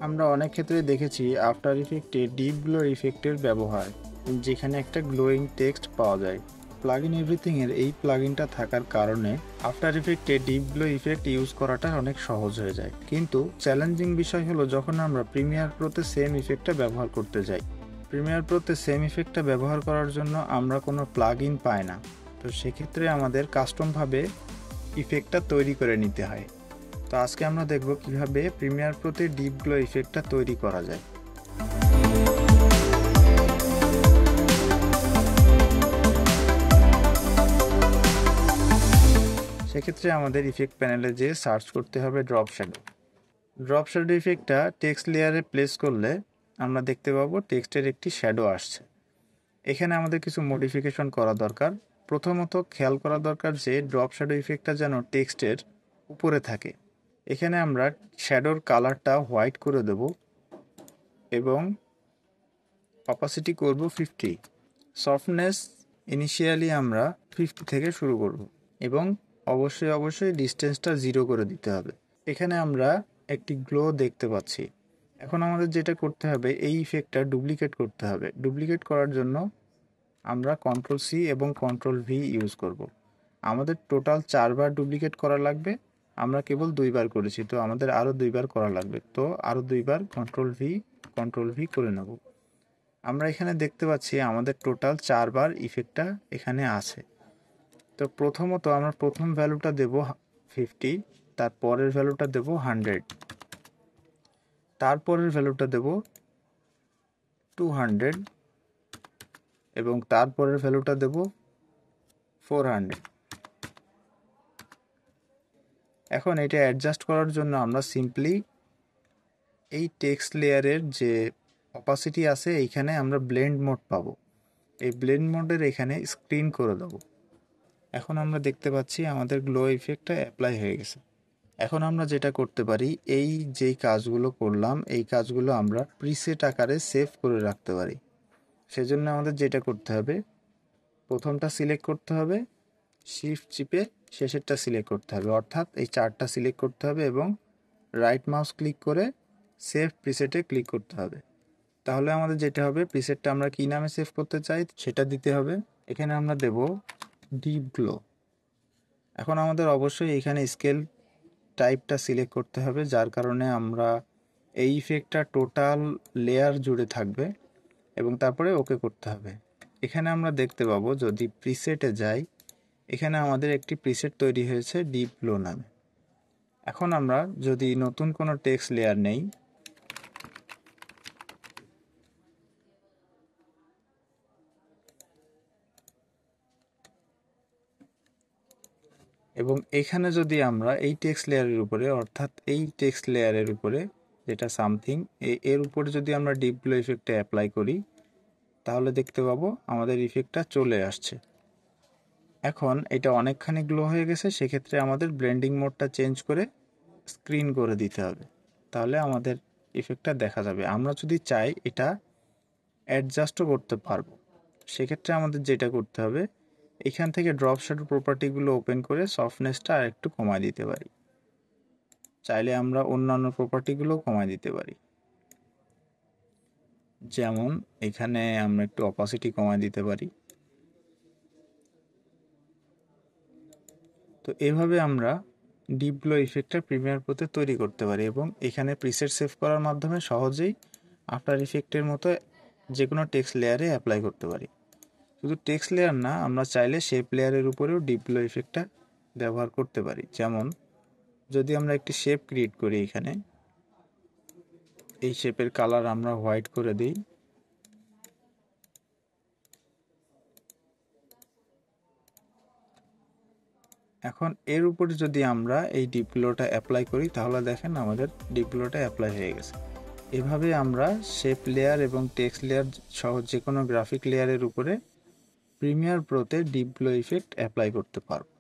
আমরা অনেক ক্ষেত্রে দেখেছি আফটার ইফেক্টে ডিপ গ্লো ইফেক্টের ব্যবহার, যেখানে একটা গ্লোয়িং টেক্সট পাওয়া যায়। প্লাগইন এভরিথিংয়ের এই প্লাগইনটা থাকার কারণে আফটার ইফেক্টে ডিপ গ্লো ইফেক্ট ইউজ করাটা অনেক সহজ হয়ে যায়। কিন্তু চ্যালেঞ্জিং বিষয় হলো যখন আমরা প্রিমিয়ার প্রোতে সেম ইফেক্টটা ব্যবহার করতে যাই। প্রিমিয়ার প্রোতে সেম ইফেক্টটা ব্যবহার করার জন্য আমরা কোনো প্লাগইন পাই না, তো সেক্ষেত্রে আমাদের কাস্টমভাবে ইফেক্টটা তৈরি করে নিতে হয়। তো আজকে আমরা দেখব কিভাবে প্রিমিয়ার প্রোতে ডিপ গ্লো ইফেক্টটা তৈরি করা যায়। সেক্ষেত্রে আমাদের ইফেক্ট প্যানেলে যেয়ে সার্চ করতে হবে ড্রপ শ্যাডো। ড্রপ শ্যাডো ইফেক্টটা টেক্সট লেয়ারে প্লেস করলে আমরা দেখতে পাবো টেক্সটের একটি শ্যাডো আসছে। এখানে আমাদের কিছু মডিফিকেশন করা দরকার। প্রথমত খেয়াল করা দরকার যে ড্রপ শ্যাডো ইফেক্টটা যেন টেক্সটের উপরে থাকে। এখানে আমরা শ্যাডোর কালারটা হোয়াইট করে দেব এবং অপাসিটি করব 50। সফটনেস ইনিশিয়ালি আমরা 50 থেকে শুরু করব এবং অবশ্যই ডিস্টেন্সটা 0 করে দিতে হবে। এখানে আমরা একটি গ্লো দেখতে পাচ্ছি। এখন আমাদের যেটা করতে হবে, এই ইফেক্টটা ডুপ্লিকেট করতে হবে। ডুপ্লিকেট করার জন্য আমরা Ctrl+C এবং Ctrl+V ইউজ করব। আমাদের টোটাল 4 বার ডুপ্লিকেট করা লাগবে, আমরা কেবল 2 বার করেছি, তো আমাদের আরও 2 বার করা লাগবে। তো আরও 2 বার Ctrl+V করে নেব। আমরা এখানে দেখতে পাচ্ছি আমাদের টোটাল 4 বার ইফেক্টটা এখানে আছে। তো প্রথমত আমরা প্রথম ভ্যালুটা দেব 50, তারপরের ভ্যালুটা দেব 100, তারপরের ভ্যালুটা দেব 200 এবং তারপরের ভ্যালুটা দেব 400। এখন এটা অ্যাডজাস্ট করার জন্য আমরা সিম্পলি এই টেক্সট লেয়ারের যে অপাসিটি আছে এইখানে আমরা ব্লেন্ড মোড পাবো। এই ব্লেন্ড মোডের এখানে স্ক্রিন করে দেব। এখন আমরা দেখতে পাচ্ছি আমাদের গ্লো ইফেক্টটা অ্যাপ্লাই হয়ে গেছে। এখন আমরা যেটা করতে পারি, এই যেই কাজগুলো করলাম এই কাজগুলো আমরা প্রিসেট আকারে সেভ করে রাখতে পারি। সেজন্য আমাদের যেটা করতে হবে, প্রথমটা সিলেক্ট করতে হবে, শিফট চিপে শেষেরটা সিলেক্ট করতে হবে, অর্থাৎ এই 4টা সিলেক্ট করতে হবে এবং রাইট মাউস ক্লিক করে সেভ প্রিসেটে ক্লিক করতে হবে। তাহলে আমাদের যেটা হবে, প্রিসেটটা আমরা কী নামে সেভ করতে চাই সেটা দিতে হবে। এখানে আমরা দেব ডিপ গ্লো। এখন আমাদের অবশ্যই এখানে স্কেল টাইপটা সিলেক্ট করতে হবে, যার কারণে আমরা এই ইফেক্টটা টোটাল লেয়ার জুড়ে থাকবে এবং তারপরে ওকে করতে হবে। এখানে আমরা দেখতে পাবো যদি প্রিসেটে যাই, এখানে আমাদের একটি প্রিসেট তৈরি হয়েছে ডিপ গ্লো নামে। এখন আমরা যদি নতুন কোনো টেক্সট লেয়ার নেই, এবং এখানে যদি আমরা এই টেক্সট লেয়ারের উপরে, অর্থাৎ এই টেক্সট লেয়ারের উপরে যেটা সামথিং, এর উপরে যদি আমরা ডিপ গ্লো ইফেক্টটা অ্যাপ্লাই করি, তাহলে দেখতে পাবো আমাদের ইফেক্টটা চলে আসছে। এখন এটা অনেকখানি গ্লো হয়ে গেছে, সেক্ষেত্রে আমাদের ব্লেন্ডিং মোডটা চেঞ্জ করে স্ক্রিন করে দিতে হবে, তাহলে আমাদের ইফেক্টটা দেখা যাবে। আমরা যদি চাই এটা অ্যাডজাস্টও করতে পারবো। সেক্ষেত্রে আমাদের যেটা করতে হবে, এখান থেকে ড্রপ শ্যাডো প্রপার্টিগুলো ওপেন করে সফটনেসটা আর একটু কমায় দিতে পারি। চাইলে আমরা অন্যান্য প্রপার্টিগুলো কমায় দিতে পারি, যেমন এখানে আমরা একটু অপাসিটি কমায় দিতে পারি। তো এভাবে আমরা ডিপ গ্লো ইফেক্টটা প্রিমিয়ার প্রোতে তৈরি করতে পারি এবং এখানে প্রিসেট সেভ করার মাধ্যমে সহজেই আফটার ইফেক্টের মতো যে কোনো টেক্সট লেয়ারে অ্যাপ্লাই করতে পারি। শুধু টেক্সট লেয়ার না, আমরা চাইলে শেপ লেয়ারের উপরেও ডিপ গ্লো ইফেক্টটা ব্যবহার করতে পারি। যেমন যদি আমরা একটি শেপ ক্রিয়েট করি, এখানে এই শেপের কালার আমরা হোয়াইট করে দিই, এখন এর উপরে যদি আমরা এই ডিপ গ্লোটা অ্যাপ্লাই করি, তাহলে দেখেন আমাদের ডিপ গ্লোটা অ্যাপ্লাই হয়ে গেছে। এভাবে আমরা শেপ লেয়ার এবং টেক্সট লেয়ার সহ যে কোনো গ্রাফিক লেয়ারের উপরে প্রিমিয়ার প্রোতে ডিপ গ্লো ইফেক্ট অ্যাপ্লাই করতে পারবো।